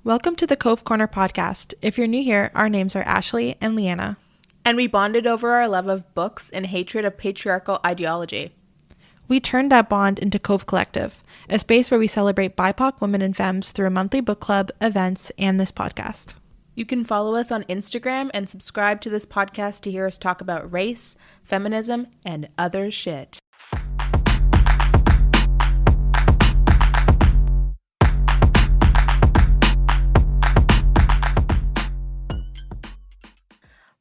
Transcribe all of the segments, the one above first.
Welcome to the Cove Corner podcast. If you're new here, our names are Ashley and Leanna. And we bonded over our love of books and hatred of patriarchal ideology. We turned that bond into Cove Collective, a space where we celebrate BIPOC women and femmes through a monthly book club, events, and this podcast. You can follow us on Instagram and subscribe to this podcast to hear us talk about race, feminism, and other shit.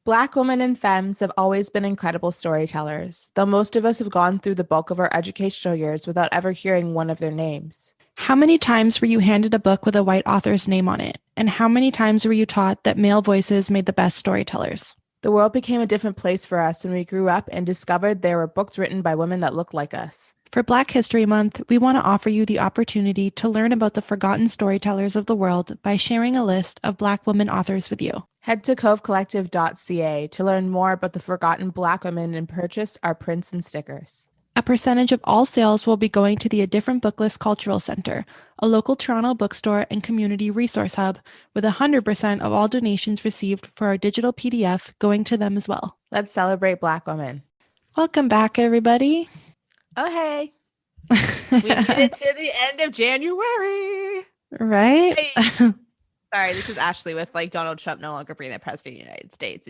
Black women and femmes have always been incredible storytellers, though most of us have gone through the bulk of our educational years without ever hearing one of their names. How many times were you handed a book with a white author's name on it? And how many times were you taught that male voices made the best storytellers? The world became a different place for us when we grew up and discovered there were books written by women that looked like us. For Black History Month, we want to offer you the opportunity to learn about the forgotten storytellers of the world by sharing a list of Black women authors with you. Head to covecollective.ca to learn more about the forgotten Black women and purchase our prints and stickers. A percentage of all sales will be going to the A Different Booklist Cultural Center, a local Toronto bookstore and community resource hub, with 100% of all donations received for our digital PDF going to them as well. Let's celebrate Black women. Welcome back, everybody. Oh, hey. We made it to the end of January. Right? Hey. Sorry, this is Ashley with Donald Trump no longer being the president of the United States.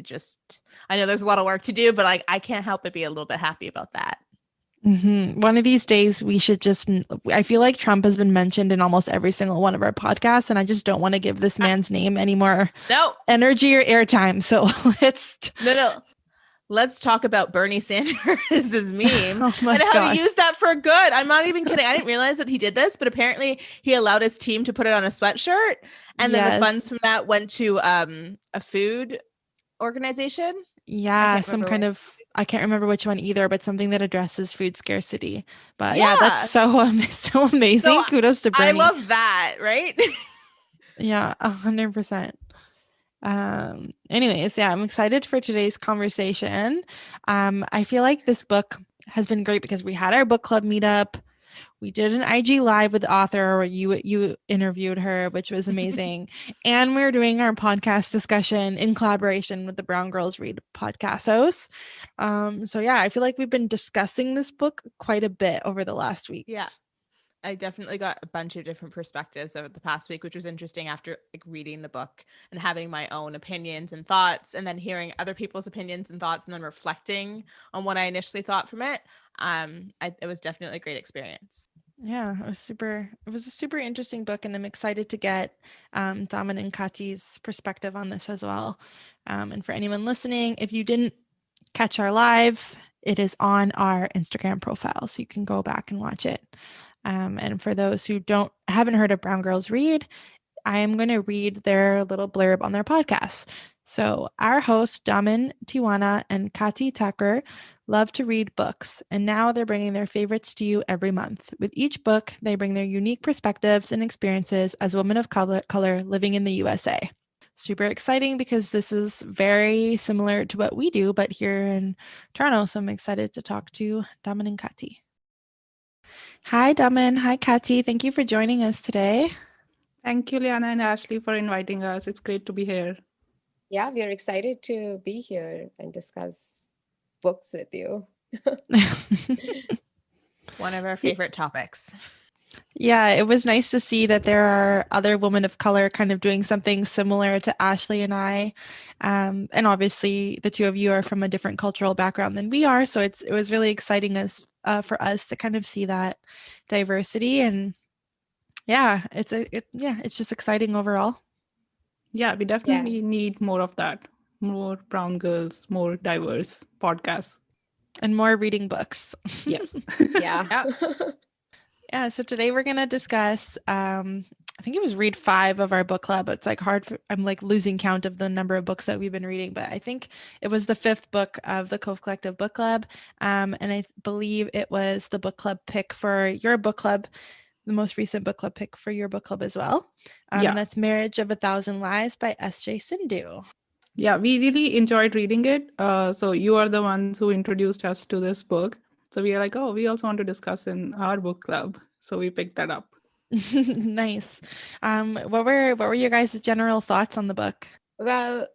I know there's a lot of work to do, but I can't help but be a little bit happy about that. Mm-hmm. One of these days we should I feel like Trump has been mentioned in almost every single one of our podcasts, and I just don't want to give this man's name any more energy or airtime. So let's talk about Bernie Sanders, this meme, and how he used that for good. I'm not even kidding. I didn't realize that he did this, but apparently he allowed his team to put it on a sweatshirt, and then the funds from that went to a food organization. Yeah, I can't remember which one either, but something that addresses food scarcity. But yeah that's so amazing. So kudos to Bernie. I love that, right? Yeah, 100%. Anyways, I'm excited for today's conversation. I feel like this book has been great because we had our book club meetup. We did an IG live with the author where you interviewed her, which was amazing. And we're doing our podcast discussion in collaboration with the Brown Girls Read podcast hosts. I feel like we've been discussing this book quite a bit over the last week. Yeah. I definitely got a bunch of different perspectives over the past week, which was interesting after reading the book and having my own opinions and thoughts, and then hearing other people's opinions and thoughts, and then reflecting on what I initially thought from it. It was definitely a great experience. Yeah, it was a super interesting book, and I'm excited to get Daman and Kati's perspective on this as well. And for anyone listening, if you didn't catch our live, it is on our Instagram profile, so you can go back and watch it. And for those who haven't heard of Brown Girls Read, I am going to read their little blurb on their podcast. So our hosts, Daman Tiwana and Kati Tucker, love to read books, and now they're bringing their favorites to you every month. With each book, they bring their unique perspectives and experiences as women of color living in the USA. Super exciting because this is very similar to what we do, but here in Toronto. So I'm excited to talk to Daman and Kati. Hi, Daman. Hi, Kati. Thank you for joining us today. Thank you, Liana and Ashley, for inviting us. It's great to be here. Yeah, we are excited to be here and discuss books with you. One of our favorite topics. Yeah, it was nice to see that there are other women of color kind of doing something similar to Ashley and I. And obviously, the two of you are from a different cultural background than we are. So it was really exciting for us to kind of see that diversity. And it's just exciting overall. Yeah, we definitely need more of that. More brown girls, more diverse podcasts. And more reading books. Yes. Yeah. Yeah, so today we're going to discuss, I think it was read 5 of our book club. It's I'm losing count of the number of books that we've been reading, but I think it was the 5th book of the Cove Collective book club. And I believe it was the book club pick for your book club, the most recent book club pick for your book club as well. And that's Marriage of a Thousand Lies by SJ Sindu. Yeah, we really enjoyed reading it. So you are the ones who introduced us to this book. So we are like, we also want to discuss in our book club. So we picked that up. Nice. What were your guys' general thoughts on the book? Well,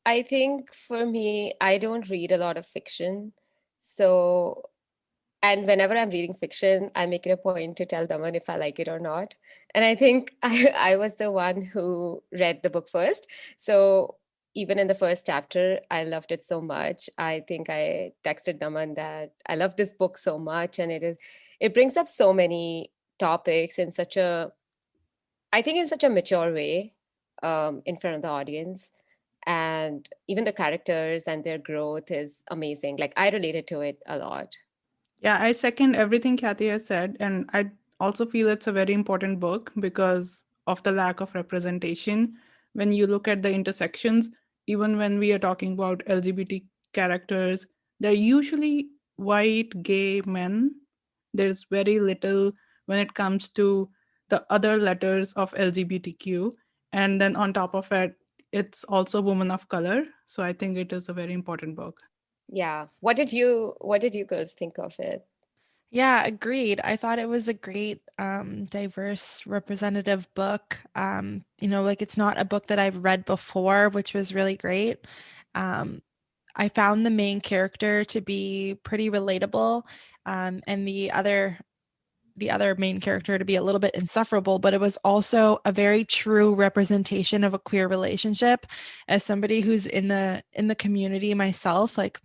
I think for me, I don't read a lot of fiction. So, and whenever I'm reading fiction, I make it a point to tell Daman if I like it or not. And I think I was the one who read the book first. So even in the first chapter, I loved it so much. I think I texted Daman that I love this book so much, and it brings up so many topics in such a, I think in such a mature way, in front of the audience. And even the characters and their growth is amazing. Like I related to it a lot. Yeah, I second everything Kathy has said. And I also feel it's a very important book because of the lack of representation. When you look at the intersections, even when we are talking about LGBT characters, they're usually white, gay men. There's very little when it comes to the other letters of LGBTQ. And then on top of it, it's also women of color. So I think it is a very important book. Yeah. What did you girls think of it? Yeah, agreed. I thought it was a great, diverse, representative book. Like it's not a book that I've read before, which was really great. I found the main character to be pretty relatable, and the other main character to be a little bit insufferable, but it was also a very true representation of a queer relationship. As somebody who's in the community myself, like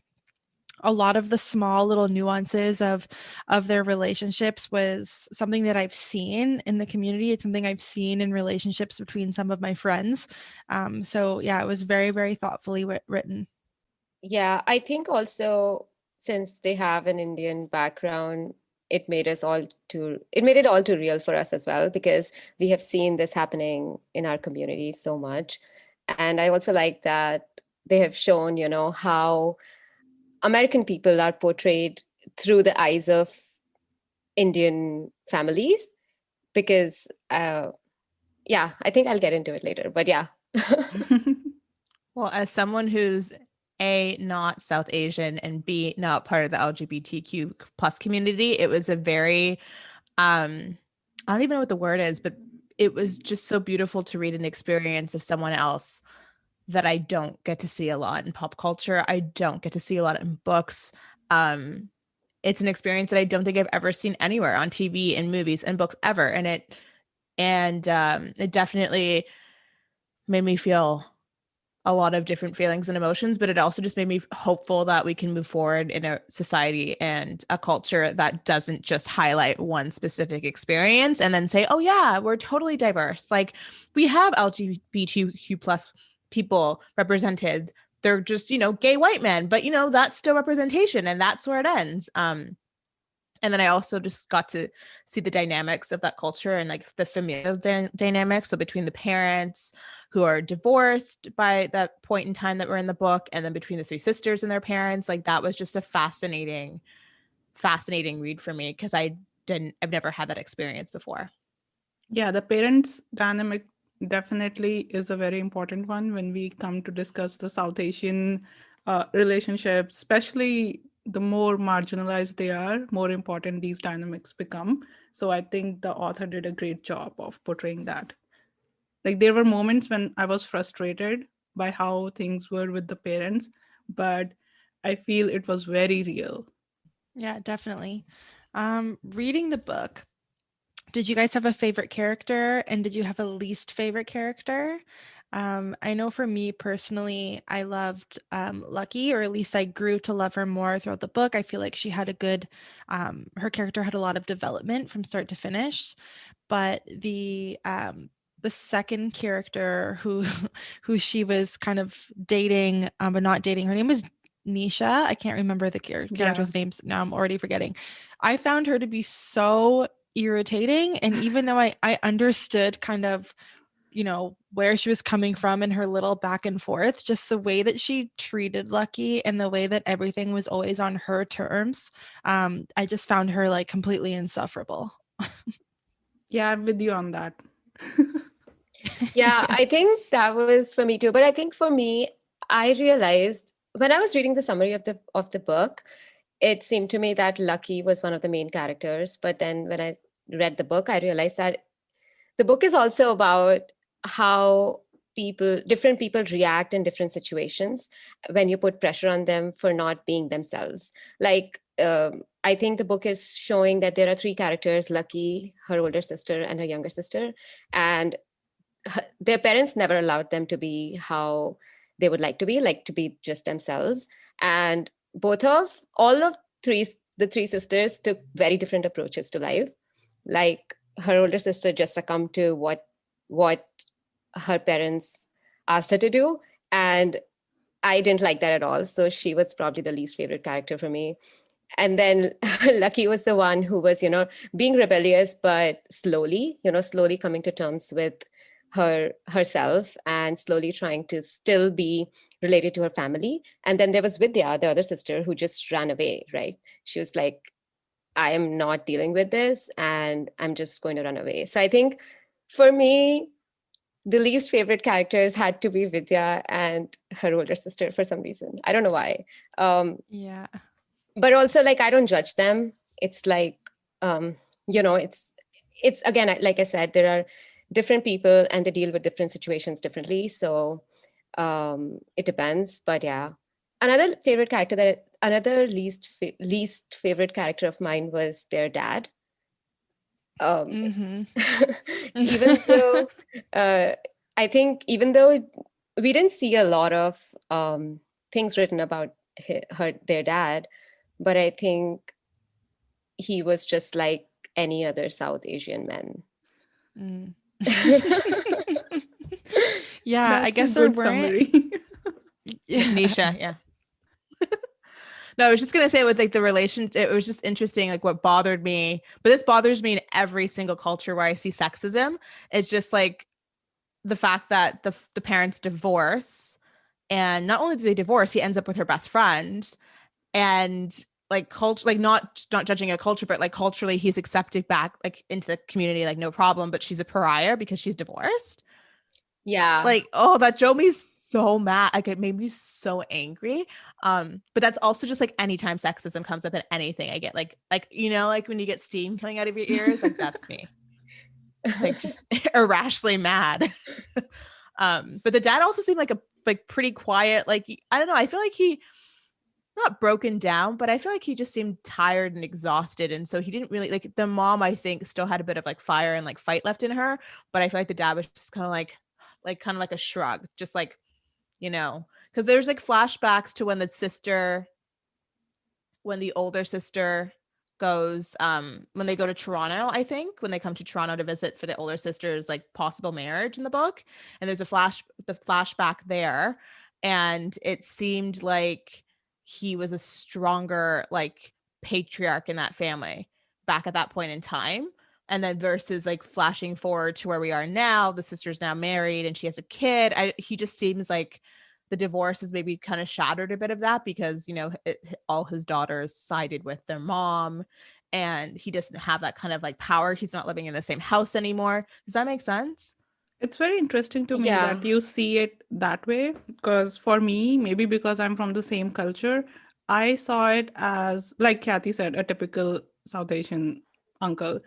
a lot of the small little nuances of their relationships was something that I've seen in the community. It's something I've seen in relationships between some of my friends. So yeah, it was very, very thoughtfully written. Yeah, I think also since they have an Indian background, it made it all too real for us as well, because we have seen this happening in our community so much. And I also like that they have shown, how American people are portrayed through the eyes of Indian families, because yeah, I think I'll get into it later, but yeah. Well, as someone who's A, not South Asian, and B, not part of the LGBTQ plus community, it was a very, I don't even know what the word is, but it was just so beautiful to read an experience of someone else that I don't get to see a lot in pop culture. I don't get to see a lot in books. It's an experience that I don't think I've ever seen anywhere on TV and movies and books ever. And it definitely made me feel a lot of different feelings and emotions, but it also just made me hopeful that we can move forward in a society and a culture that doesn't just highlight one specific experience and then say, oh yeah, we're totally diverse. Like we have LGBTQ plus people represented. They're just, gay white men, but that's still representation and that's where it ends. And then I also just got to see the dynamics of that culture and like the familial dynamics. So between the parents who are divorced by that point in time that we're in the book, and then between the three sisters and their parents, like that was just a fascinating read for me because I've never had that experience before. Yeah, the parents dynamic definitely is a very important one when we come to discuss the South Asian relationships, especially the more marginalized they are, more important these dynamics become. So I think the author did a great job of portraying that. Like there were moments when I was frustrated by how things were with the parents, but I feel it was very real. Yeah, definitely. Reading the book, did you guys have a favorite character, and did you have a least favorite character? I know for me personally, I loved Lucky, or at least I grew to love her more throughout the book. I feel like she had her character had a lot of development from start to finish. But the second character who who she was kind of dating, but not dating, her name was Nisha. I can't remember the character's names now. I'm already forgetting. I found her to be so irritating, and even though I understood kind of where she was coming from and her little back and forth, just the way that she treated Lucky and the way that everything was always on her terms, I just found her like completely insufferable. Yeah, I'm with you on that. Yeah, I think that was for me too. But I think for me, I realized when I was reading the summary of the book, it seemed to me that Lucky was one of the main characters. But then when I read the book, I realized that the book is also about how different people react in different situations when you put pressure on them for not being themselves. Like, I think the book is showing that there are three characters: Lucky, her older sister, and her younger sister. And their parents never allowed them to be how they would like to be just themselves. And all of the three sisters took very different approaches to life. Like, her older sister just succumbed to what her parents asked her to do, and I didn't like that at all. So she was probably the least favorite character for me. And then Lucky was the one who was, being rebellious, but slowly coming to terms with herself and slowly trying to still be related to her family. And then there was Vidya, the other sister, who just ran away, right? She was like, I am not dealing with this and I'm just going to run away. So I think for me, the least favorite characters had to be Vidya and her older sister for some reason. I don't know why. Yeah. But also, like, I don't judge them. It's like, it's again, like I said, there are different people and they deal with different situations differently. So it depends. But yeah, another least favorite character of mine was their dad. Even though I think even though we didn't see a lot of things written about their dad, but I think he was just like any other South Asian man. Yeah, That's I guess a there good weren't. Summary. Nisha, yeah. No, I was just gonna say with like the relation, it was just interesting, like what bothered me, but this bothers me in every single culture where I see sexism. It's just like the fact that the parents divorce, and not only do they divorce, he ends up with her best friend, and like culture, like not judging a culture, but like culturally he's accepted back like into the community, like no problem, but she's a pariah because she's divorced. Yeah. Like, oh, that drove me so mad. Like, it made me so angry. But that's also just like anytime sexism comes up in anything, I get like like when you get steam coming out of your ears, like that's me. Like just irrationally mad. But the dad also seemed like pretty quiet. Like, I don't know. I feel like he not broken down, but I feel like he just seemed tired and exhausted. And so he didn't really like the mom, I think, still had a bit of like fire and like fight left in her. But I feel like the dad was just kind of like a shrug, just like, because there's like flashbacks to when the older sister goes, when they go to Toronto, I think, when they come to Toronto to visit for the older sister's like possible marriage in the book. And there's the flashback there. And it seemed like he was a stronger like patriarch in that family back at that point in time. And then versus like flashing forward to where we are now, the sister's now married and she has a kid. He just seems like the divorce has maybe kind of shattered a bit of that because, all his daughters sided with their mom and he doesn't have that kind of like power. He's not living in the same house anymore. Does that make sense? It's very interesting to me Yeah. that you see it that way, because for me, maybe because I'm from the same culture, I saw it as, like Kathy said, a typical South Asian uncle.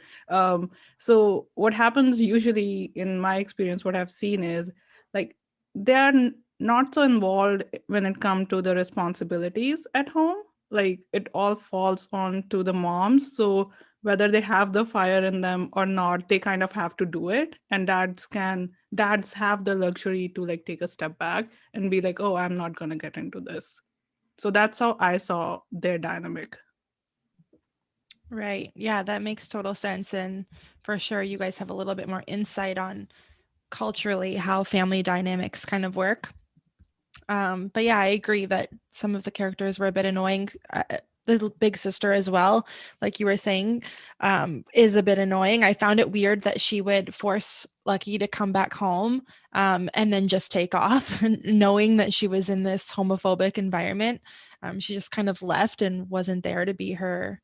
So what happens usually in my experience, what I've seen is like they are not so involved when it comes to the responsibilities at home. Like it all falls on to the moms. So whether they have the fire in them or not, they kind of have to do it. And dads have the luxury to like take a step back and be like, oh, I'm not going to get into this. So that's how I saw their dynamic. Right. Yeah, that makes total sense. And for sure, you guys have a little bit more insight on culturally how family dynamics kind of work. But yeah, I agree that some of the characters were a bit annoying. The big sister as well, like you were saying, is a bit annoying. I found it weird that she would force Lucky to come back home and then just take off, knowing that she was in this homophobic environment. She just kind of left and wasn't there to be her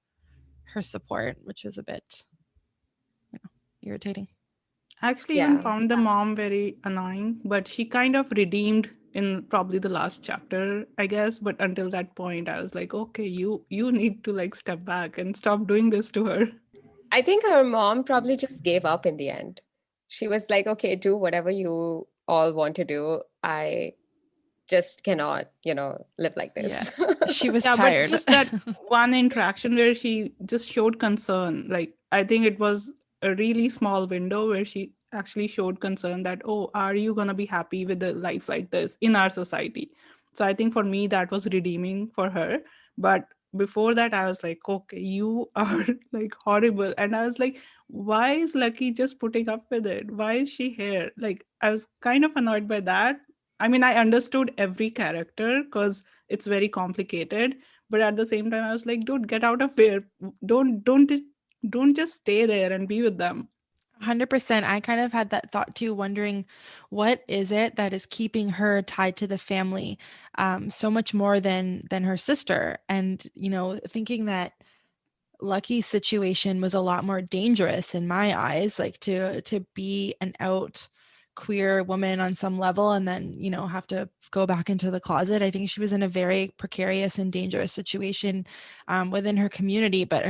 support, which was a bit irritating. I actually Yeah. even found the mom very annoying, but she kind of redeemed in probably the last chapter, I guess. But until that point, I was like, okay, you need to like step back and stop doing this to her. I think her mom probably just gave up in the end. she was like, okay, do whatever you all want to do. I just cannot, live like Yeah. this. She was Yeah, but tired. just that one interaction where she just showed concern. Like, I think it was a really small window where she actually showed concern that, oh, are you going to be happy with a life like this in our society? So I think for me, that was redeeming for her. But before that, I was like, okay, you are like horrible. And I was like, why is Lucky just putting up with it? Why is she here? Like, I was kind of annoyed by that. I mean, I understood every character because it's very complicated, but at the same time I was like, dude, get out of here. Don't just stay there and be with them. 100%. I kind of had that thought too, wondering what is it that is keeping her tied to the family so much more than her sister, and thinking that Lucky's situation was a lot more dangerous in my eyes, like to be an out queer woman on some level and then have to go back into the closet. I think she was in a very precarious and dangerous situation within her community, but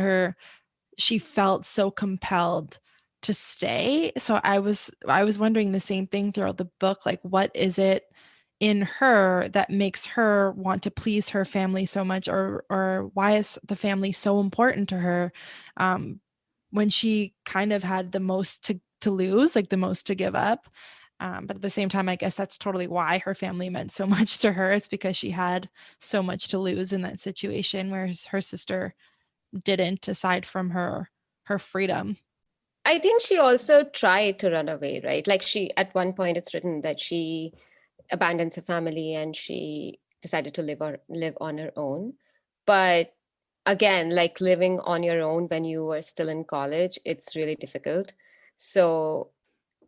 she felt so compelled to stay. So I was wondering the same thing throughout the book, like what is it in her that makes her want to please her family so much, or why is the family so important to her when she kind of had the most to lose, like the most to give up. But at the same time, I guess that's totally why her family meant so much to her. It's because she had so much to lose in that situation, whereas her sister didn't, aside from her freedom. I think she also tried to run away, right? Like at one point it's written that she abandons her family and she decided to live on her own. But again, like living on your own when you were still in college, it's really difficult. So,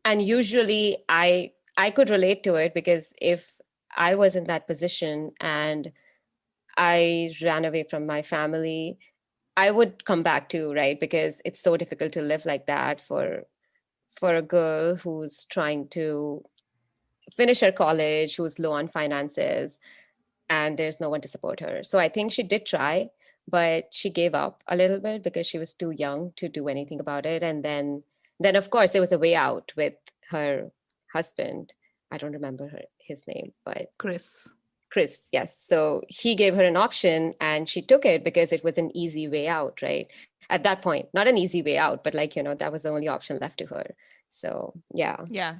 and usually I could relate to it, because if I was in that position and I ran away from my family, I would come back too, right? Because it's so difficult to live like that for a girl who's trying to finish her college, who's low on finances, and there's no one to support her. So I think she did try, but she gave up a little bit because she was too young to do anything about it. And then of course there was a way out with her husband. I don't remember his name, but Kris, yes. So he gave her an option and she took it because it was an easy way out, right? At that point, not an easy way out, but that was the only option left to her. So, yeah. Yeah.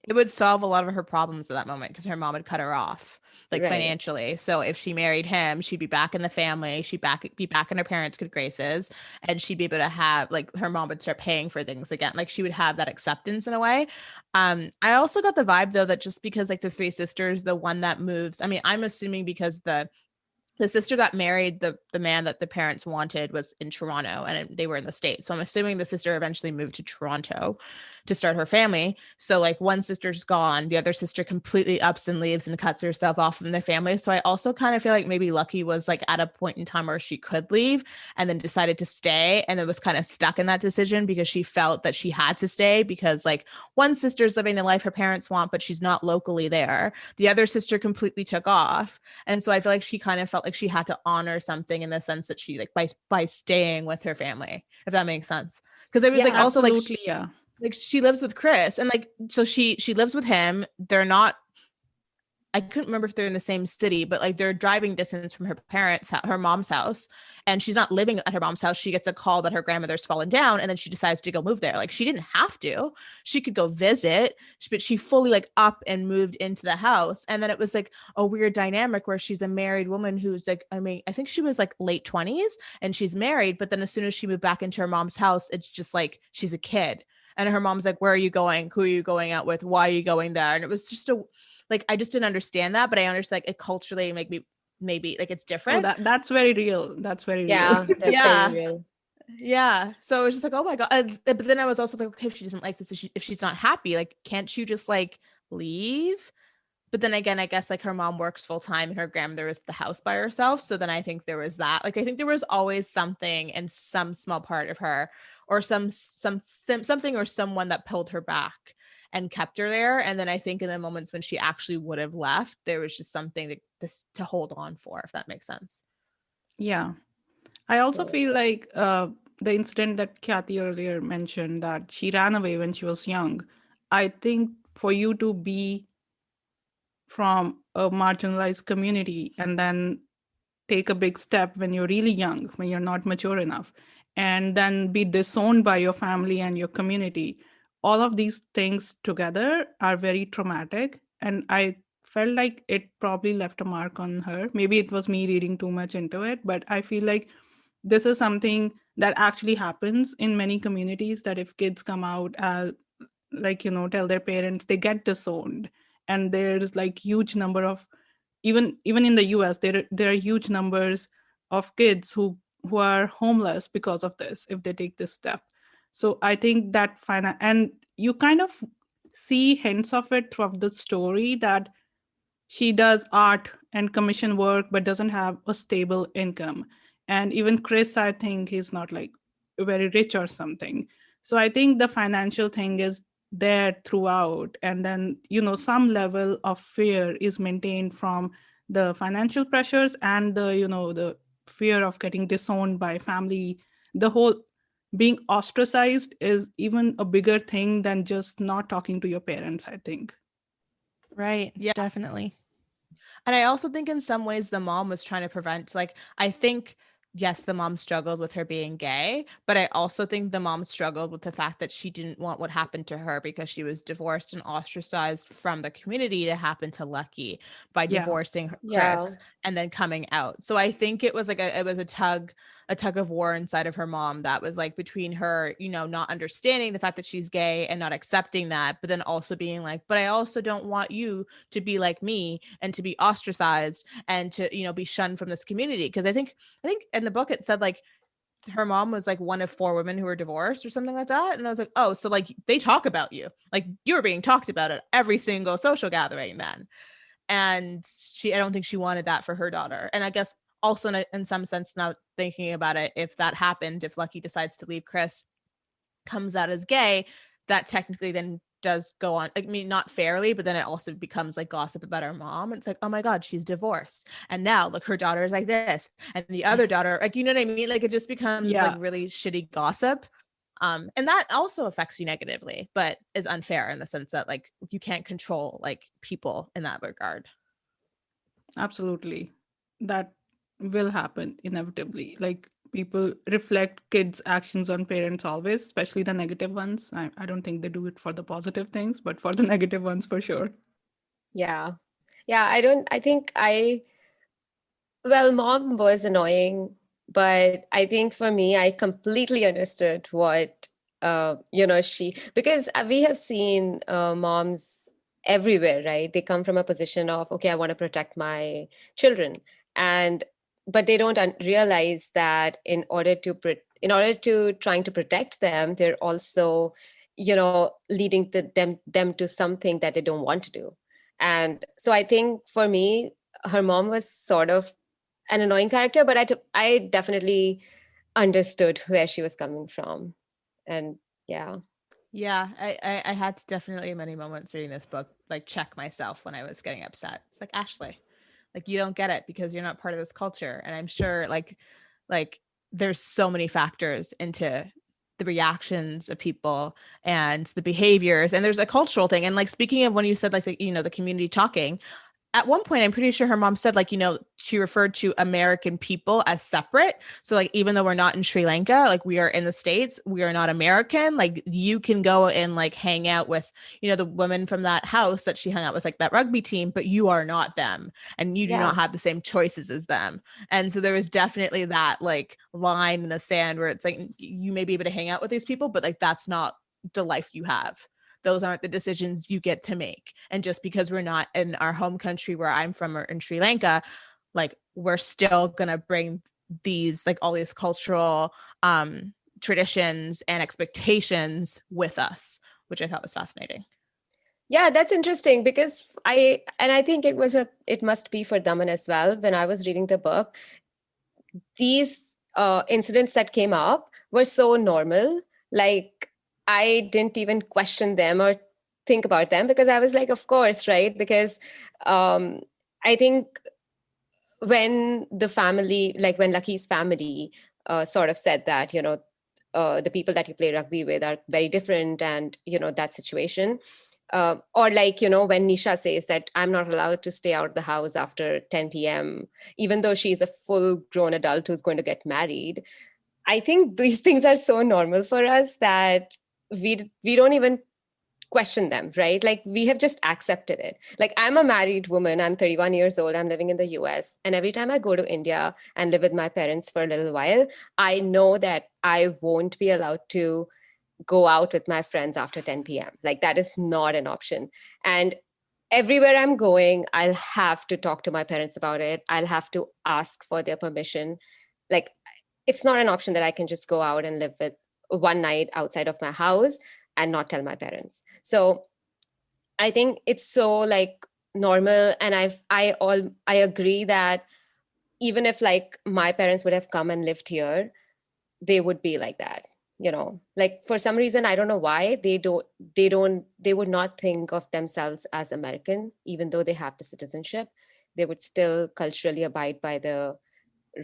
It would solve a lot of her problems at that moment because her mom had cut her off, like Right. financially. So if she married him, she'd be back in the family. She'd be back in her parents' good graces, and she'd be able to have, like, her mom would start paying for things again. Like she would have that acceptance in a way. I also got the vibe though that just because like the three sisters, the one that moves, I mean, I'm assuming because the sister that married the man that the parents wanted was in Toronto and they were in the States. So I'm assuming the sister eventually moved to Toronto to start her family. So like one sister's gone, the other sister completely ups and leaves and cuts herself off from the family. So I also kind of feel like maybe Lucky was like at a point in time where she could leave and then decided to stay, and then was kind of stuck in that decision because she felt that she had to stay because like one sister's living the life her parents want, but she's not locally there. The other sister completely took off. And so I feel like she kind of felt like she had to honor something in the sense that she like by staying with her family, if that makes sense. Because it was like also like she lives with Kris, and like so she lives with him. They're not, I couldn't remember if they're in the same city, but like they're driving distance from her mom's house, and she's not living at her mom's house. She gets a call that her grandmother's fallen down, and then she decides to go move there. Like she didn't have to, she could go visit, but she fully like up and moved into the house. And then it was like a weird dynamic where she's a married woman who's like, I mean, I think she was like late 20s and she's married, but then as soon as she moved back into her mom's house, it's just like, she's a kid. And her mom's like, where are you going? Who are you going out with? Why are you going there? And it was just like, I just didn't understand that, but I understand like it culturally maybe like it's different. Oh, that's very real. That's very real. That's very real. Yeah. So it was just like, oh my God. But then I was also like, okay, if she doesn't like this, if she's not happy, like, can't you just like leave? But then again, I guess like her mom works full time and her grandmother is at the house by herself. So then I think there was that. Like, I think there was always something in some small part of her, or something or someone that pulled her back and kept her there. And then I think in the moments when she actually would have left, there was just something to hold on for, if that makes sense. Yeah. I also feel like the incident that Kathy earlier mentioned, that she ran away when she was young. I think for you to be from a marginalized community and then take a big step when you're really young, when you're not mature enough, and then be disowned by your family and your community. All of these things together are very traumatic. And I felt like it probably left a mark on her. Maybe it was me reading too much into it, but I feel like this is something that actually happens in many communities, that if kids come out as, like, tell their parents, they get disowned. And there's like huge number of, even in the US, there are huge numbers of kids who are homeless because of this, if they take this step. So I think that and you kind of see hints of it throughout the story, that she does art and commission work but doesn't have a stable income. And even Kris, I think he's not like very rich or something. So I think the financial thing is there throughout. And then, some level of fear is maintained from the financial pressures, and the fear of getting disowned by family. The whole being ostracized is even a bigger thing than just not talking to your parents, I think. Right. Yeah. Definitely. And I also think in some ways the mom was trying to prevent, like, I think, yes, the mom struggled with her being gay, but I also think the mom struggled with the fact that she didn't want what happened to her because she was divorced and ostracized from the community to happen to Lucky by Yeah. divorcing Yeah. Kris and then coming out. So I think it was like a tug of war inside of her mom that was like between her, not understanding the fact that she's gay and not accepting that, but then also being like, but I also don't want you to be like me and to be ostracized and to, be shunned from this community. Because I think in the book it said like her mom was like one of 4 women who were divorced or something like that. And I was like, oh, so like they talk about you, like you're being talked about at every single social gathering then. And I don't think she wanted that for her daughter. And I guess also in some sense, now thinking about it, if that happened, if Lucky decides to leave Kris, comes out as gay, that technically then does go on, I mean, not fairly, but then it also becomes like gossip about her mom. It's like, oh my God, she's divorced. And now look, her daughter is like this. And the other daughter, like, you know what I mean? Like it just becomes like really shitty gossip. And that also affects you negatively, but is unfair in the sense that like you can't control like people in that regard. Absolutely. That will happen inevitably. Like people reflect kids' actions on parents always, especially the negative ones. I don't think they do it for the positive things, but for the negative ones for sure. Yeah. Well, mom was annoying, but I think for me, I completely understood what, because we have seen moms everywhere, right? They come from a position of, okay, I want to protect my children. But they don't realize that in order to trying to protect them, they're also, leading them to something that they don't want to do. And so I think for me, her mom was sort of an annoying character, but I definitely understood where she was coming from. And yeah. Yeah, I had to definitely many moments reading this book, like check myself when I was getting upset. It's like, Ashley, like you don't get it because you're not part of this culture. And I'm sure like there's so many factors into the reactions of people and the behaviors, and there's a cultural thing. And like speaking of when you said like the community talking, at one point, I'm pretty sure her mom said, like, she referred to American people as separate. So, like, even though we're not in Sri Lanka, like, we are in the States, we are not American. Like, you can go and, like, hang out with, the women from that house that she hung out with, like, that rugby team, but you are not them. And you do not have the same choices as them. And so there was definitely that, like, line in the sand where it's like, you may be able to hang out with these people, but, like, that's not the life you have. Those aren't the decisions you get to make. And just because we're not in our home country where I'm from or in Sri Lanka, like we're still going to bring these, like all these cultural traditions and expectations with us, which I thought was fascinating. Yeah, that's interesting because I think it must be for Daman as well. When I was reading the book, these incidents that came up were so normal. Like, I didn't even question them or think about them because I was like, of course, right? Because I think when the family, like when Lucky's family sort of said that, the people that you play rugby with are very different, and that situation. Or like, when Nisha says that I'm not allowed to stay out of the house after 10 p.m., even though she's a full grown adult who's going to get married. I think these things are so normal for us that we don't even question them, right? Like, we have just accepted it. Like, I'm a married woman, I'm 31 years old, I'm living in the US, and every time I go to India and live with my parents for a little while, I know that I won't be allowed to go out with my friends after 10 p.m. Like, that is not an option. And everywhere I'm going, I'll have to talk to my parents about it. I'll have to ask for their permission. Like, it's not an option that I can just go out and live with one night outside of my house and not tell my parents. So I think it's so like normal. And I agree that even if like my parents would have come and lived here, they would be like that. Like, for some reason, I don't know why they would not think of themselves as American, even though they have the citizenship. They would still culturally abide by the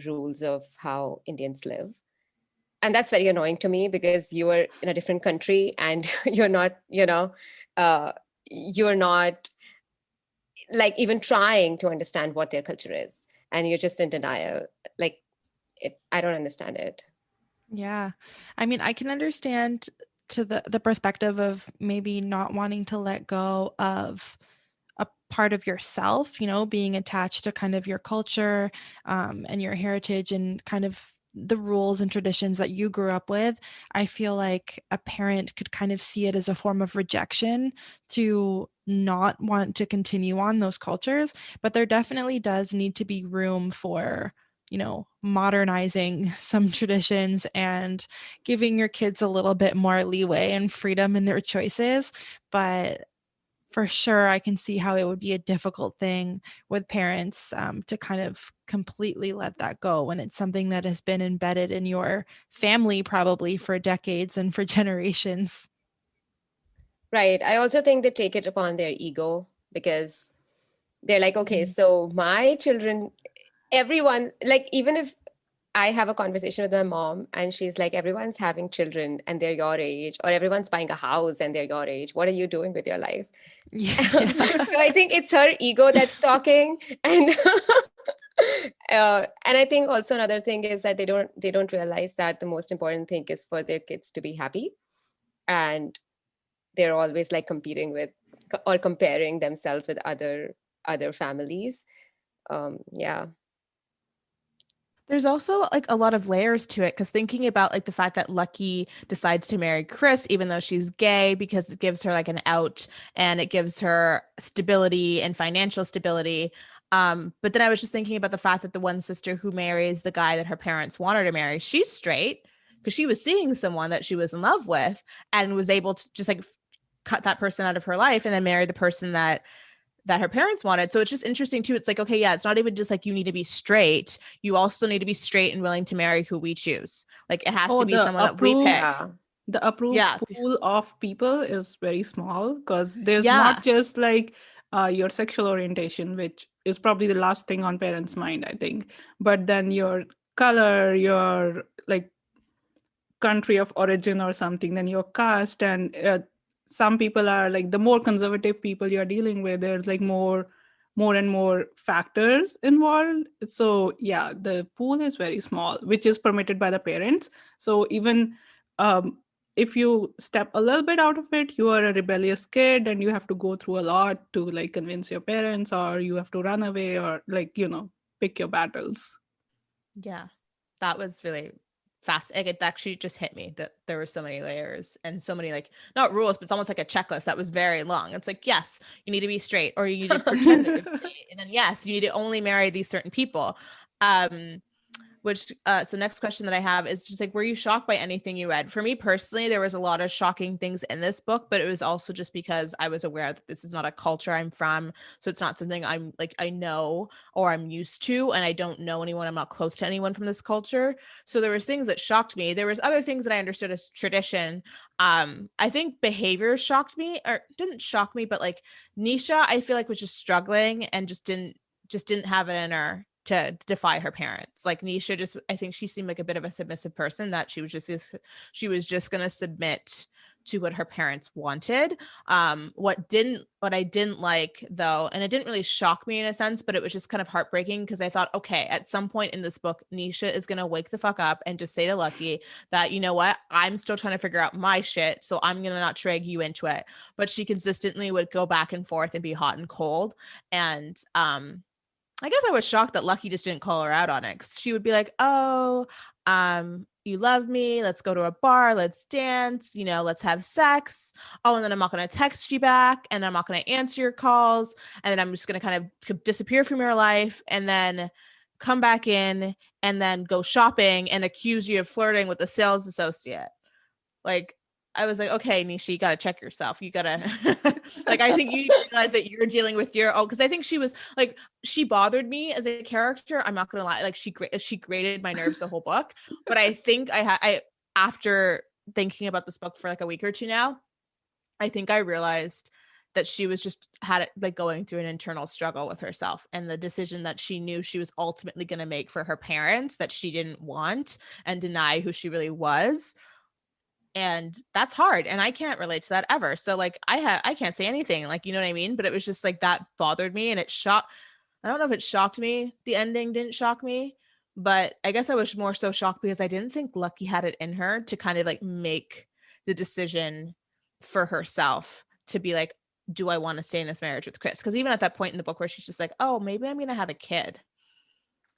rules of how Indians live. And that's very annoying to me, because you are in a different country and you're not, you're not like even trying to understand what their culture is, and you're just in denial. Like, I don't understand it. Yeah. I mean, I can understand to the perspective of maybe not wanting to let go of a part of yourself, being attached to kind of your culture and your heritage and kind of the rules and traditions that you grew up with. I feel like a parent could kind of see it as a form of rejection to not want to continue on those cultures, but there definitely does need to be room for modernizing some traditions and giving your kids a little bit more leeway and freedom in their choices. But for sure, I can see how it would be a difficult thing with parents to kind of completely let that go when it's something that has been embedded in your family probably for decades and for generations. Right. I also think they take it upon their ego, because they're like, okay, so my children, everyone, like, even if I have a conversation with my mom and she's like, everyone's having children and they're your age, or everyone's buying a house and they're your age, what are you doing with your life? Yeah. So I think it's her ego that's talking. And and I think also another thing is that they don't realize that the most important thing is for their kids to be happy, and they're always like competing with or comparing themselves with other families. Yeah. There's also like a lot of layers to it, because thinking about like the fact that Lucky decides to marry Kris even though she's gay, because it gives her like an out and it gives her stability and financial stability. But then I was just thinking about the fact that the one sister who marries the guy that her parents want her to marry, she's straight because she was seeing someone that she was in love with and was able to just like cut that person out of her life and then marry the person that her parents wanted. So it's just interesting too. It's like, okay, yeah, it's not even just like you need to be straight. You also need to be straight and willing to marry who we choose. Like, it has to be someone that we pick. Yeah. The approved Yeah. pool of people is very small, because there's Yeah. not just like your sexual orientation, which is probably the last thing on parents' mind, I think, but then your color, your like country of origin or something, then your caste, and some people are like the more conservative people you're dealing with, there's like more and more factors involved. So yeah, the pool is very small, which is permitted by the parents. So even if you step a little bit out of it, you are a rebellious kid and you have to go through a lot to like convince your parents, or you have to run away, or like pick your battles. Yeah. That was really fast. Like, it actually just hit me that there were so many layers and so many, like, not rules, but it's almost like a checklist that was very long. It's like, yes, you need to be straight, or you need to pretend that you're straight. And then, yes, you need to only marry these certain people. So next question that I have is just like, were you shocked by anything you read? For me personally, there was a lot of shocking things in this book, but it was also just because I was aware that this is not a culture I'm from. So it's not something I'm like, I know or I'm used to, and I don't know anyone. I'm not close to anyone from this culture. So there was things that shocked me. There was other things that I understood as tradition. I think behavior shocked me, or didn't shock me, but like Nisha, I feel like was just struggling and just didn't have it in her to defy her parents. Like Nisha just, I think she seemed like a bit of a submissive person, that she was just going to submit to what her parents wanted. What I didn't like though, and it didn't really shock me in a sense, but it was just kind of heartbreaking, because I thought, okay, at some point in this book, Nisha is going to wake the fuck up and just say to Lucky that, you know what, I'm still trying to figure out my shit, so I'm going to not drag you into it. But she consistently would go back and forth and be hot and cold. And, I guess I was shocked that Lucky just didn't call her out on it, because she would be like, oh, you love me, let's go to a bar, let's dance, you know, let's have sex. Oh, and then I'm not going to text you back, and I'm not going to answer your calls, and then I'm just going to kind of disappear from your life, and then come back in, and then go shopping and accuse you of flirting with the sales associate. Like, I was like, okay, Nisha, you got to check yourself. You got to, like, I think you realize that you're dealing with because I think she was like, she bothered me as a character. I'm not going to lie. Like, she grated my nerves the whole book. But I think after thinking about this book for like a week or two now, I think I realized that she was just had it like going through an internal struggle with herself, and the decision that she knew she was ultimately going to make for her parents that she didn't want, and deny who she really was. And that's hard. And I can't relate to that ever. So like, I can't say anything, like, you know what I mean? But it was just like, that bothered me, and I don't know if it shocked me. The ending didn't shock me, but I guess I was more so shocked because I didn't think Lucky had it in her to kind of like make the decision for herself to be like, do I want to stay in this marriage with Kris? Because even at that point in the book where she's just like, oh, maybe I'm going to have a kid,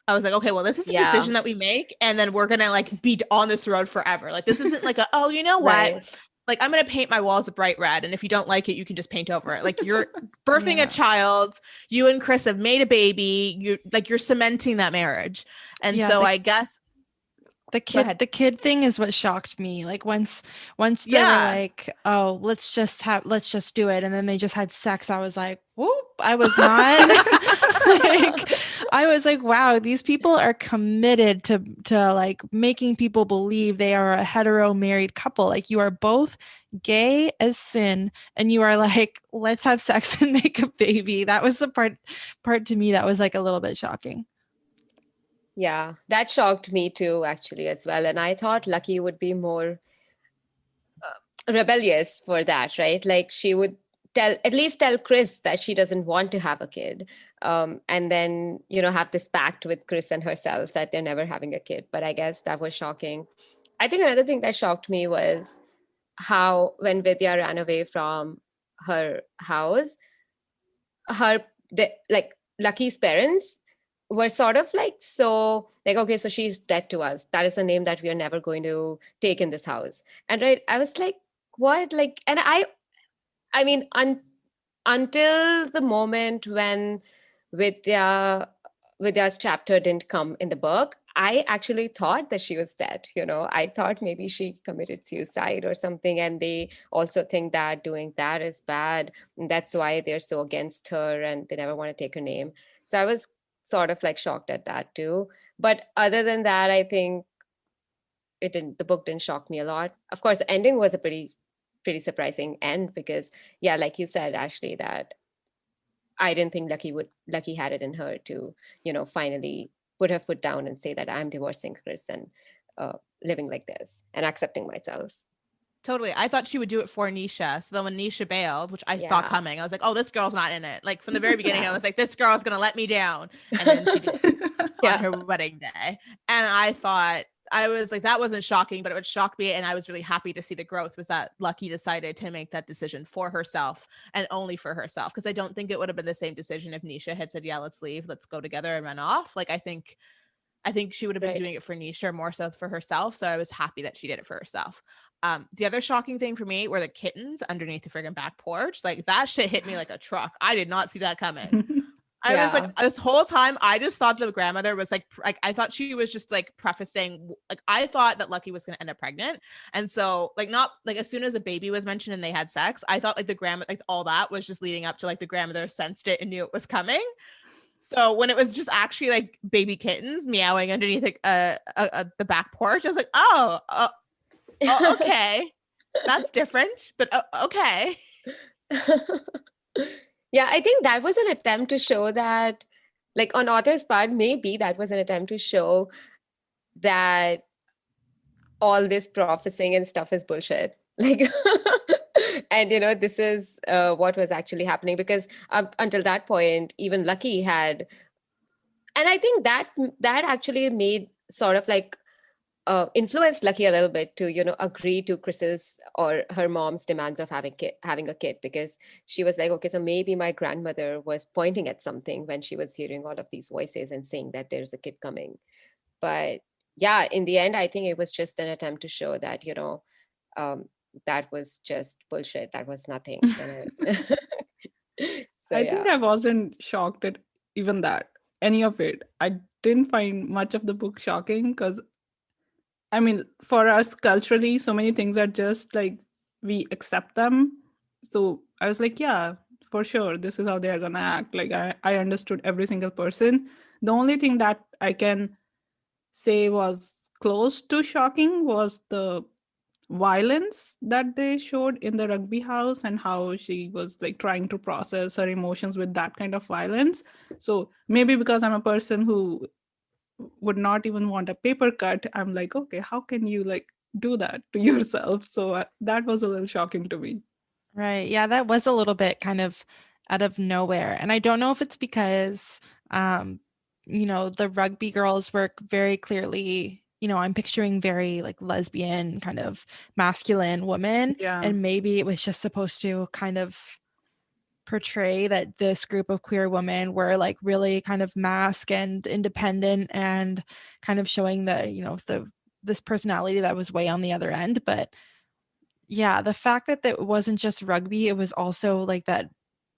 I was like, okay, well, this is a decision that we make, and then we're going to like be on this road forever. Like, this isn't like oh, you know what? Right. Like, I'm going to paint my walls a bright red, and if you don't like it, you can just paint over it. Like, you're birthing a child. You and Kris have made a baby. You're cementing that marriage. And so I guess the kid thing is what shocked me. Like once they were like, oh, let's just do it. And then they just had sex. I was like, whoop, I was not like, I was like, wow, these people are committed to like making people believe they are a hetero married couple. Like, you are both gay as sin, and you are like, let's have sex and make a baby. That was the part to me that was like a little bit shocking. Yeah, that shocked me too, actually, as well. And I thought Lucky would be more rebellious for that, right? Like, she would at least tell Kris that she doesn't want to have a kid. And then, have this pact with Kris and herself that they're never having a kid. But I guess that was shocking. I think another thing that shocked me was how when Vidya ran away from her house, Lucky's parents were sort of like, so like, okay, so she's dead to us. That is a name that we are never going to take in this house. And right, I was like, what? Like, and I mean, until the moment when Vidya's chapter didn't come in the book, I actually thought that she was dead. I thought maybe she committed suicide or something. And they also think that doing that is bad. And that's why they're so against her and they never want to take her name. So I was sort of like shocked at that too. But other than that, I think the book didn't shock me a lot. Of course, the ending was a pretty surprising end because, yeah, like you said, Ashley, that I didn't think Lucky had it in her to, finally put her foot down and say that I'm divorcing Kris and living like this and accepting myself. Totally. I thought she would do it for Nisha. So then when Nisha bailed, which I saw coming, I was like, oh, this girl's not in it. Like from the very beginning, I was like, this girl's going to let me down. And then she did on her wedding day. And I was like, that wasn't shocking, but it would shock me. And I was really happy to see the growth was that Lucky decided to make that decision for herself and only for herself. Because I don't think it would have been the same decision if Nisha had said, yeah, let's leave, let's go together and run off. Like, I think she would have been doing it for Nisha more so for herself. So I was happy that she did it for herself. The other shocking thing for me were the kittens underneath the friggin' back porch. Like that shit hit me like a truck. I did not see that coming. I was like, this whole time, I just thought the grandmother was like, I thought she was just like prefacing, like, I thought that Lucky was going to end up pregnant. And so like, not like as soon as a baby was mentioned and they had sex, I thought like the grandma, like all that was just leading up to like the grandmother sensed it and knew it was coming. So when it was just actually like baby kittens meowing underneath like, the back porch, I was like, oh, okay, that's different, but okay. Yeah, I think that was an attempt to show that Like on author's part, maybe that was an attempt to show that all this professing and stuff is bullshit. Like, and this is what was actually happening, because up until that point, even Lucky had, and I think that actually made sort of like influenced Lucky a little bit to agree to Chris's or her mom's demands of having a kid, because she was like, okay, so maybe my grandmother was pointing at something when she was hearing all of these voices and saying that there's a kid coming. But yeah, in the end, I think it was just an attempt to show that that was just bullshit. That was nothing. So I yeah. think I wasn't shocked at even that, any of it. I didn't find much of the book shocking because, I mean, for us culturally, so many things are just like we accept them. So I was like, yeah, for sure, this is how they are gonna act. Like I understood every single person. The only thing that I can say was close to shocking was the violence that they showed in the rugby house and how she was like trying to process her emotions with that kind of violence. So maybe because I'm a person who would not even want a paper cut, I'm like, okay, how can you like do that to yourself? So that was a little shocking to me. Right. Yeah, that was a little bit kind of out of nowhere. And I don't know if it's because the rugby girls were very clearly, I'm picturing very like lesbian, kind of masculine women. Yeah. And maybe it was just supposed to kind of portray that this group of queer women were like really kind of masc and independent and kind of showing this personality that was way on the other end. But yeah, the fact that it wasn't just rugby, it was also like that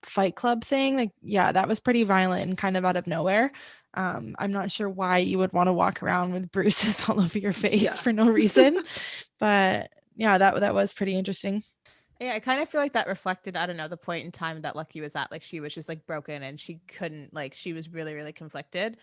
Fight Club thing. Like, yeah, that was pretty violent and kind of out of nowhere. I'm not sure why you would want to walk around with bruises all over your face for no reason. But yeah, that was pretty interesting. Yeah, I kind of feel like that reflected, I don't know, the point in time that Lucky was at. Like she was just like broken and she couldn't, like she was really, really conflicted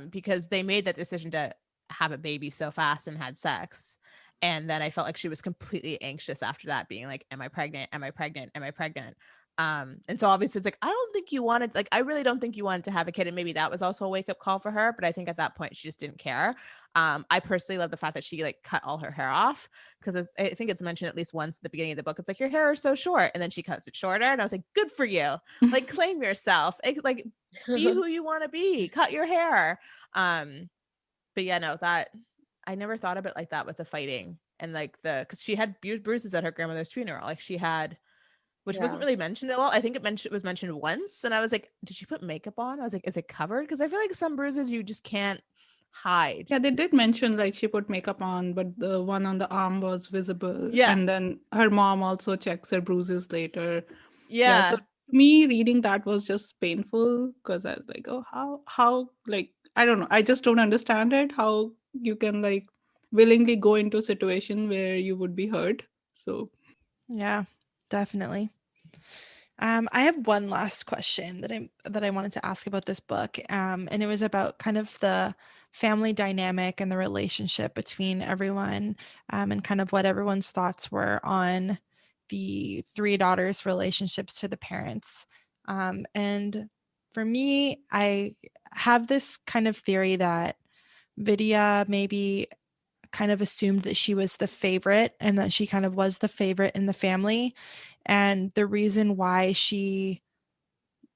because they made that decision to have a baby so fast and had sex. And then I felt like she was completely anxious after that, being like, am I pregnant? Am I pregnant? Am I pregnant? And so obviously it's like, I really don't think you wanted to have a kid. And maybe that was also a wake up call for her. But I think at that point, she just didn't care. I personally love the fact that she like cut all her hair off, because I think it's mentioned at least once at the beginning of the book. It's like, your hair is so short. And then she cuts it shorter. And I was like, good for you. Like, claim yourself. Like, be who you want to be. Cut your hair. But yeah, no, that I never thought of it like that with the fighting and like because she had bruises at her grandmother's funeral. Like she had, which wasn't really mentioned at all. I think it was mentioned once. And I was like, did she put makeup on? I was like, is it covered? Because I feel like some bruises you just can't hide. Yeah, they did mention like she put makeup on, but the one on the arm was visible. Yeah. And then her mom also checks her bruises later. Yeah. So me reading that was just painful because I was like, oh, how like, I don't know. I just don't understand it. How you can like willingly go into a situation where you would be hurt. So yeah, definitely. I have one last question that I wanted to ask about this book, and it was about kind of the family dynamic and the relationship between everyone, and kind of what everyone's thoughts were on the three daughters' relationships to the parents. And for me, I have this kind of theory that Vidya maybe kind of assumed that she was the favorite and that she kind of was the favorite in the family. And the reason why she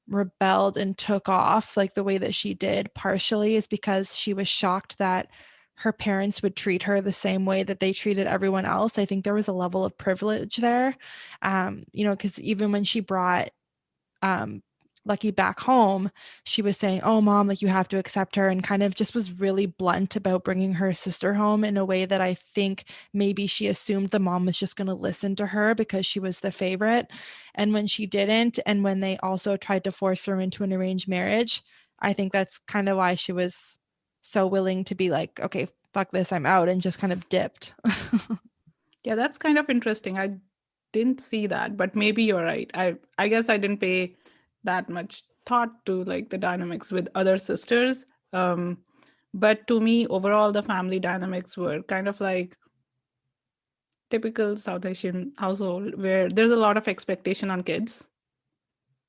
rebelled and took off like the way that she did partially is because she was shocked that her parents would treat her the same way that they treated everyone else. I think there was a level of privilege there, because even when she brought Lucky back home, she was saying, oh, mom, like you have to accept her, and kind of just was really blunt about bringing her sister home in a way that I think maybe she assumed the mom was just going to listen to her because she was the favorite. And when she didn't, and when they also tried to force her into an arranged marriage, I think that's kind of why she was so willing to be like, okay, fuck this, I'm out, and just kind of dipped. yeah, that's kind of interesting. I didn't see that, but maybe you're right. I guess I didn't pay that much thought to like the dynamics with other sisters. But to me, overall, the family dynamics were kind of like typical South Asian household where there's a lot of expectation on kids.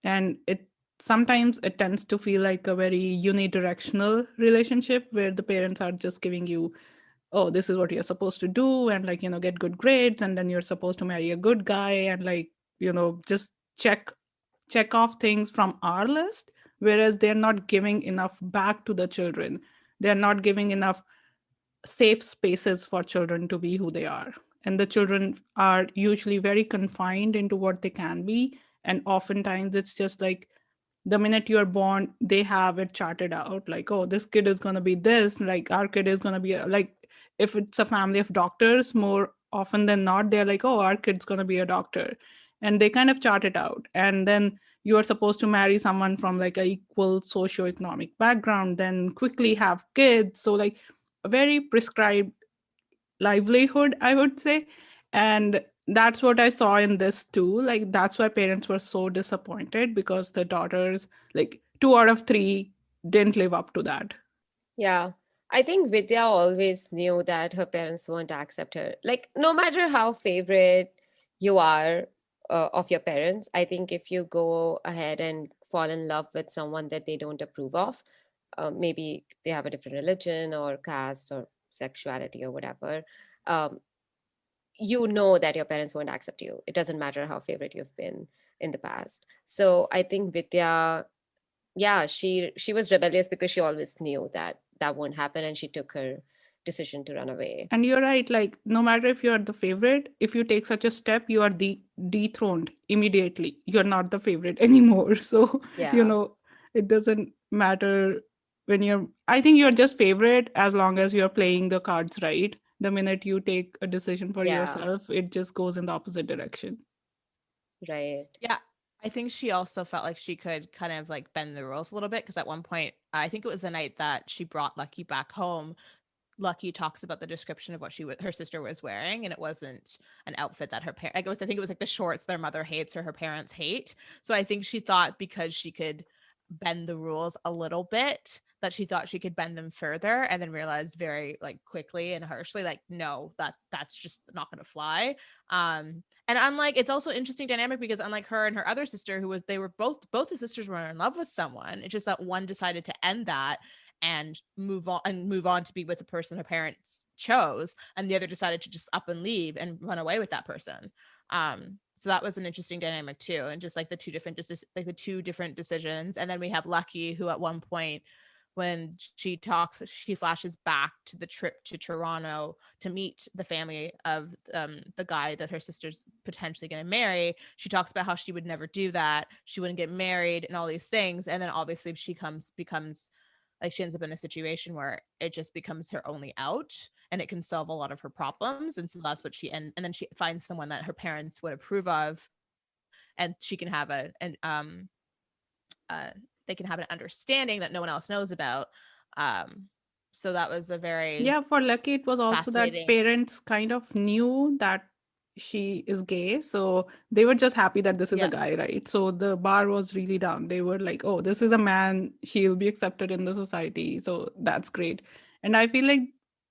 And it sometimes it tends to feel like a very unidirectional relationship where the parents are just giving you, oh, this is what you're supposed to do, and like, get good grades, and then you're supposed to marry a good guy, and like, just check off things from our list, whereas they're not giving enough back to the children. They're not giving enough safe spaces for children to be who they are. And the children are usually very confined into what they can be. And oftentimes it's just like the minute you're born, they have it charted out like, oh, this kid is going to be this, like our kid is going to be like, if it's a family of doctors, more often than not, they're like, oh, our kid's going to be a doctor. And they kind of chart it out. And then you are supposed to marry someone from like a equal socioeconomic background, then quickly have kids. So like a very prescribed livelihood, I would say. And that's what I saw in this too. Like, that's why parents were so disappointed, because the daughters, like 2 out of 3, didn't live up to that. Yeah. I think Vidya always knew that her parents won't accept her. Like, no matter how favorite you are of your parents, I think if you go ahead and fall in love with someone that they don't approve of, maybe they have a different religion or caste or sexuality or whatever, um, you know that your parents won't accept you. It doesn't matter how favorite you've been in the past. So I think Vidya, yeah, she was rebellious because she always knew that that won't happen, and she took her decision to run away. And you're right, like no matter if you're the favorite, if you take such a step, you are dethroned immediately. You're not the favorite anymore. So, Yeah. it doesn't matter when you're, I think you're just favorite as long as you're playing the cards right. The minute you take a decision for Yeah. yourself, it just goes in the opposite direction. Right. Yeah. I think she also felt like she could kind of like bend the rules a little bit, because at one point, I think it was the night that she brought Lucky back home, Lucky talks about the description of what her sister was wearing, and it wasn't an outfit that her parents. I think it was like the shorts their mother hates or her parents hate. So I think she thought because she could bend the rules a little bit, that she thought she could bend them further, and then realized very like quickly and harshly, like, no, that's just not going to fly. And unlike, it's also interesting dynamic, because unlike her and her other sister, they were both the sisters were in love with someone. It's just that one decided to end that and move on to be with the person her parents chose, and the other decided to just up and leave and run away with that person. So that was an interesting dynamic too, and just like the two different decisions. And then we have Lucky, who at one point, when she flashes back to the trip to Toronto to meet the family of the guy that her sister's potentially going to marry. She talks about how she would never do that. She wouldn't get married and all these things. And then obviously she becomes like, she ends up in a situation where it just becomes her only out, and it can solve a lot of her problems. And so that's what and then she finds someone that her parents would approve of, and she can have they can have an understanding that no one else knows about. So that was a very, Yeah, for Lucky, it was also that parents kind of knew that she is gay. So they were just happy that this is a guy, right? So the bar was really down. They were like, oh, this is a man. She'll be accepted in the society. So that's great. And I feel like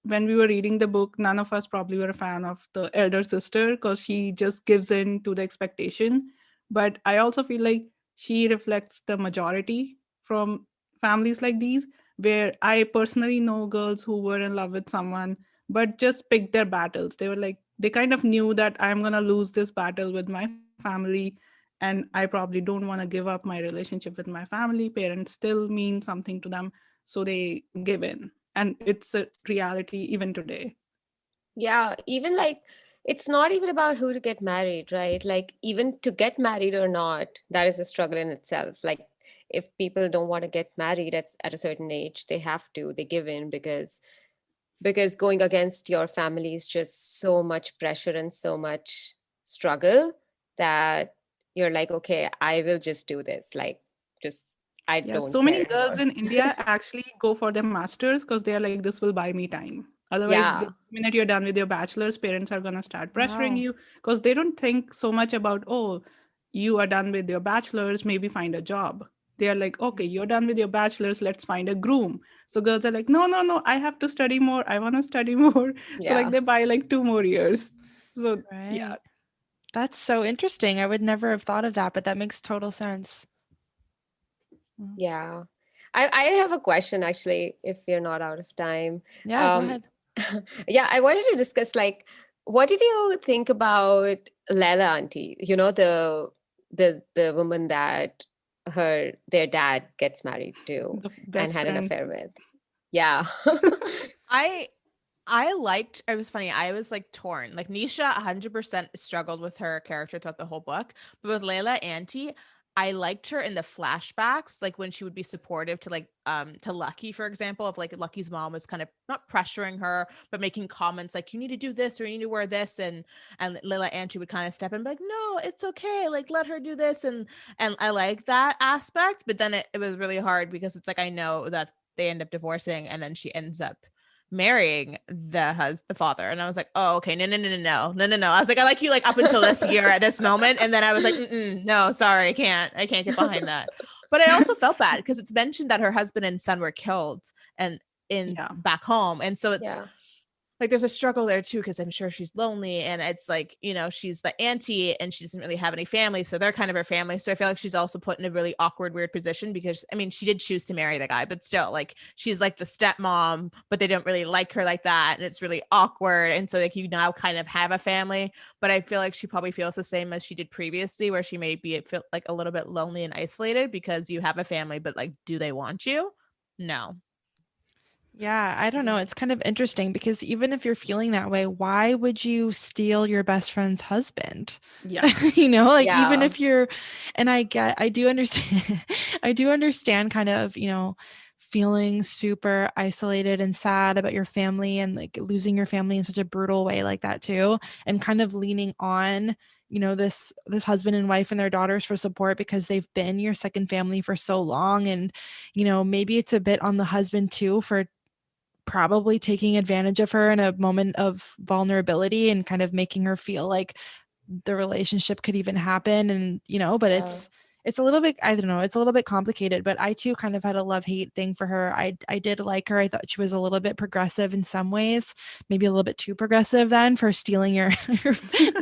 when we were reading the book, none of us probably were a fan of the elder sister, because she just gives in to the expectation. But I also feel like she reflects the majority from families like these, where I personally know girls who were in love with someone but just picked their battles. They were like, they kind of knew that I'm going to lose this battle with my family, and I probably don't want to give up my relationship with my family. Parents still mean something to them, so they give in. And it's a reality even today. Yeah, even like, it's not even about who to get married, right? Like, even to get married or not, that is a struggle in itself. Like, if people don't want to get married at a certain age, they have to, they give in, because going against your family is just so much pressure and so much struggle, that you're like, okay, I will just do this. Like, just, I don't So care many girls anymore. in India actually go for their masters because they're like, this will buy me time. Otherwise, the Yeah. minute you're done with your bachelor's, parents are going to start pressuring Wow. you, because they don't think so much about, oh, you are done with your bachelor's, maybe find a job. They are like, okay, you're done with your bachelor's, let's find a groom. So girls are like, no, no, no, I have to study more. I want to study more. So like Yeah. they buy like 2 more years. So yeah. Right. That's so interesting. I would never have thought of that, but that makes total sense. Yeah. I have a question actually, if we're not out of time. Yeah, go ahead. Yeah, I wanted to discuss like, what did you think about Lela auntie? You know, the woman that their dad gets married to The and best had an friend. affair with. Yeah. It was funny. I was like torn. Like Nisha 100% struggled with her character throughout the whole book. But with Layla Auntie, I liked her in the flashbacks, like when she would be supportive to to Lucky, for example, of like Lucky's mom was kind of not pressuring her, but making comments like you need to do this or you need to wear this. And Layla Auntie would kind of step in and be like, no, it's okay. Like let her do this. And I like that aspect. But then it was really hard because it's like I know that they end up divorcing and then she ends up marrying the father, and I was like, oh, okay, no. I was like, I like you like up until this year at this moment, and then I was like, no, sorry, I can't get behind that. But I also felt bad because it's mentioned that her husband and son were killed and back home, and so it's like there's a struggle there too, because I'm sure she's lonely, and it's like, you know, she's the auntie and she doesn't really have any family, so they're kind of her family. So I feel like she's also put in a really awkward, weird position because I mean, she did choose to marry the guy, but still, like, she's like the stepmom, but they don't really like her like that, and it's really awkward. And so like you now kind of have a family, but I feel like she probably feels the same as she did previously, where she maybe feel like a little bit lonely and isolated because you have a family, but like, do they want you? No. Yeah, I don't know. It's kind of interesting because even if you're feeling that way, why would you steal your best friend's husband? Yeah. You know, like even Yeah. if you're, and I do understand, I do understand kind of, you know, feeling super isolated and sad about your family and like losing your family in such a brutal way like that too, and kind of leaning on, you know, this husband and wife and their daughters for support because they've been your second family for so long. And, you know, maybe it's a bit on the husband too for probably taking advantage of her in a moment of vulnerability and kind of making her feel like the relationship could even happen. And, you know, but it's a little bit, I don't know, it's a little bit complicated, but I too kind of had a love-hate thing for her. I did like her. I thought she was a little bit progressive in some ways, maybe a little bit too progressive then for stealing your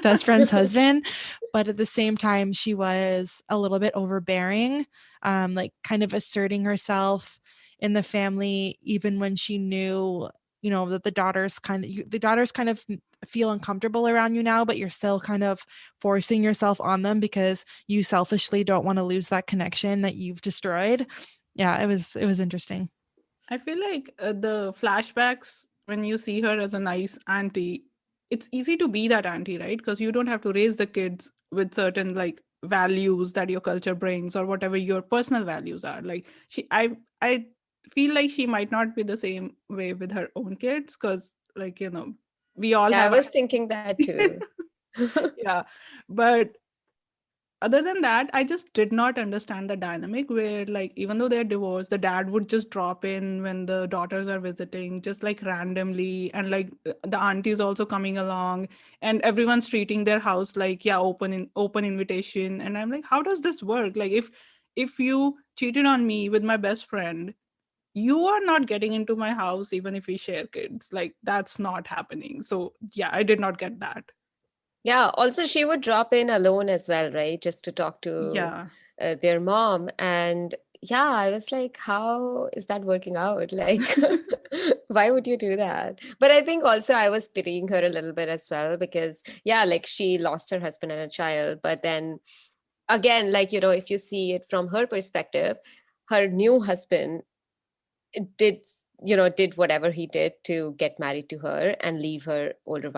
best friend's husband. But at the same time, she was a little bit overbearing, like kind of asserting herself in the family, even when she knew, you know, that the daughters kind of feel uncomfortable around you now, but you're still kind of forcing yourself on them because you selfishly don't want to lose that connection that you've destroyed. Yeah, it was interesting. I feel like the flashbacks, when you see her as a nice auntie, it's easy to be that auntie, right? Because you don't have to raise the kids with certain like values that your culture brings or whatever your personal values are. Like I feel like she might not be the same way with her own kids because, like, you know, we all Yeah, I have was thinking that too. yeah, but other than that, I just did not understand the dynamic where, like, even though they're divorced, the dad would just drop in when the daughters are visiting, just like randomly, and like the auntie is also coming along, and everyone's treating their house like, yeah, open invitation. And I'm like, how does this work? Like, if you cheated on me with my best friend, you are not getting into my house even if we share kids. Like, that's not happening. So yeah, I did not get that. Yeah, also she would drop in alone as well, right? Just to talk to Yeah. their mom. And yeah, I was like, how is that working out? Like, why would you do that? But I think also I was pitying her a little bit as well because, yeah, like she lost her husband and a child. But then again, like, you know, if you see it from her perspective, her new husband did, you know, did whatever he did to get married to her and leave her older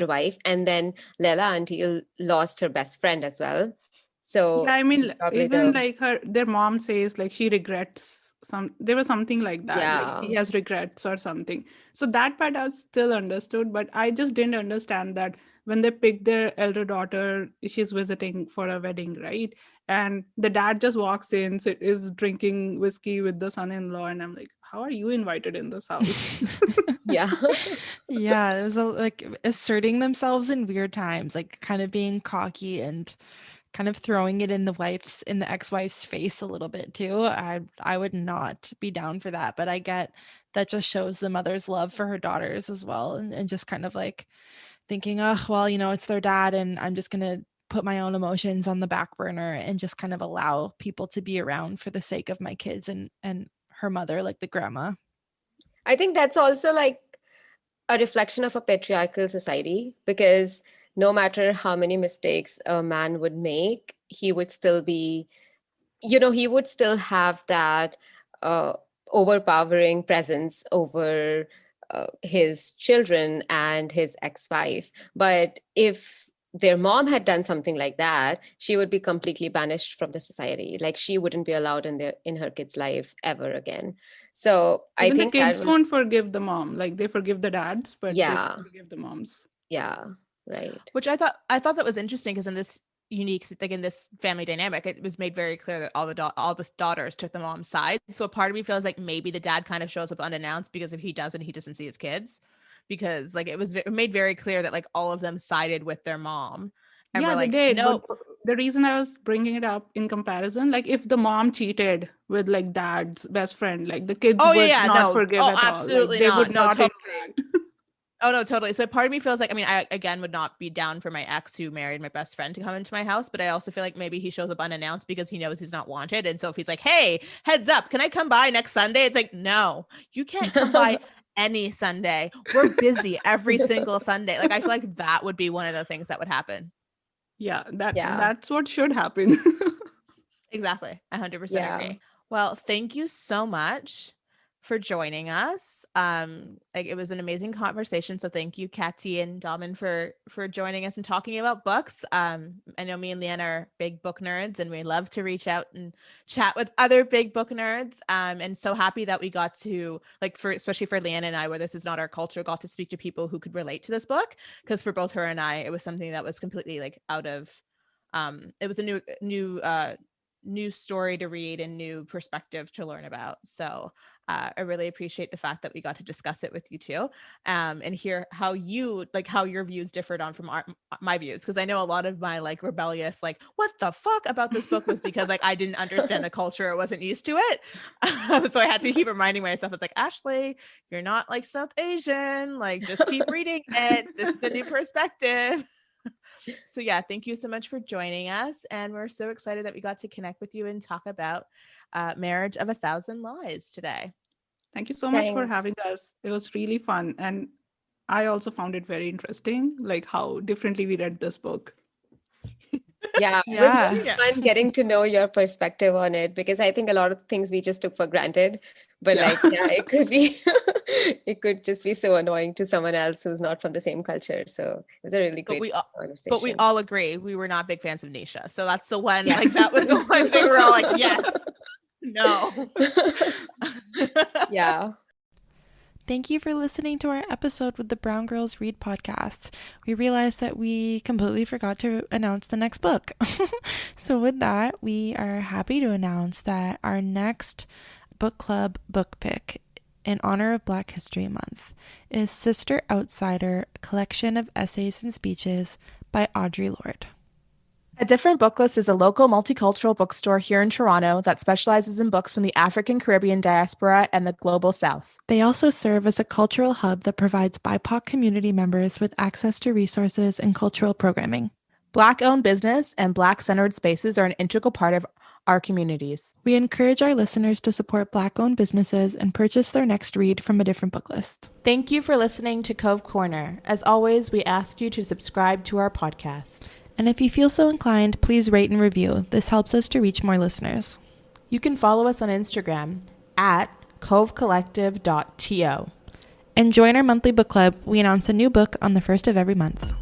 wife, and then Lela auntie lost her best friend as well. Yeah, So I mean, probably even the like their mom says like she regrets there was something like that, like yeah she has regrets or something. So that part I still understood, but I just didn't understand that when they picked their elder daughter, she's visiting for a wedding, right? And the dad just walks in, is drinking whiskey with the son-in-law, and I'm like, how are you invited in this house? yeah Yeah, it was like asserting themselves in weird times, like kind of being cocky and kind of throwing it in the ex-wife's face a little bit too. I would not be down for that, but I get that just shows the mother's love for her daughters as well, and just kind of like thinking, oh well, you know, it's their dad and I'm just gonna put my own emotions on the back burner and just kind of allow people to be around for the sake of my kids and her mother, like the grandma. I think that's also like a reflection of a patriarchal society, because no matter how many mistakes a man would make, he would still be, he would still have that overpowering presence over his children and his ex-wife. But if their mom had done something like that, she would be completely banished from the society. Like, she wouldn't be allowed in her kid's life ever again. So Even I think the kids won't forgive the mom. Like, they forgive the dads, but they don't forgive the moms. Yeah, right. Which I thought that was interesting, because in this unique, like in this family dynamic, it was made very clear that all the daughters took the mom's side. So a part of me feels like maybe the dad kind of shows up unannounced, because if he doesn't see his kids, because like it was made very clear that like all of them sided with their mom. And yeah, we're like, they did. no. But the reason I was bringing it up in comparison, like if the mom cheated with like dad's best friend, like the kids would not forgive at all. Absolutely like, they not. would not totally. interact. Oh no, totally. So part of me feels like, I mean, I again would not be down for my ex who married my best friend to come into my house, but I also feel like maybe he shows up unannounced because he knows he's not wanted. And so if he's like, hey, heads up, can I come by next Sunday? It's like, no, you can't come by any Sunday. We're busy every single Sunday. Like, I feel like that would be one of the things that would happen. Yeah, that's what should happen. Exactly. 100% agree. Well, thank you so much for joining us. Like, it was an amazing conversation. So thank you, Kati and Daman, for joining us and talking about books. I know me and Leanne are big book nerds, and we love to reach out and chat with other big book nerds. And so happy that we got to, like, especially for Leanne and I, where this is not our culture, got to speak to people who could relate to this book. Because for both her and I, it was something that was completely like out of, it was a new story to read and new perspective to learn about. So I really appreciate the fact that we got to discuss it with you too, and hear how your views differed from my views. Because I know a lot of my like rebellious, like, what the fuck about this book was because like I didn't understand the culture, or wasn't used to it. So I had to keep reminding myself, it's like, Ashley, you're not like South Asian, like just keep reading it. This is a new perspective. So yeah, thank you so much for joining us. And we're so excited that we got to connect with you and talk about Marriage of a Thousand Lies today. Thank you so much for having us. It was really fun. And I also found it very interesting, like how differently we read this book. Yeah, it was really fun getting to know your perspective on it, because I think a lot of things we just took for granted, but it could be, it could just be so annoying to someone else who's not from the same culture. So it was a really great conversation. But we all agree we were not big fans of Nisha. So that's the one, like that was the one thing we're all like, yes, no. Yeah. Thank you for listening to our episode with the Brown Girls Read podcast. We realized that we completely forgot to announce the next book. So with that, we are happy to announce that our next book club book pick in honor of Black History Month is Sister Outsider, a collection of essays and speeches by Audre Lorde. A Different Booklist is a local multicultural bookstore here in Toronto that specializes in books from the African Caribbean diaspora and the global South. They also serve as a cultural hub that provides BIPOC community members with access to resources and cultural programming. Black-owned business and Black-centered spaces are an integral part of our communities. We encourage our listeners to support Black-owned businesses and purchase their next read from A Different Booklist. Thank you for listening to Cove Corner. As always, we ask you to subscribe to our podcast. And if you feel so inclined, please rate and review. This helps us to reach more listeners. You can follow us on Instagram at covecollective.to. And join our monthly book club. We announce a new book on the first of every month.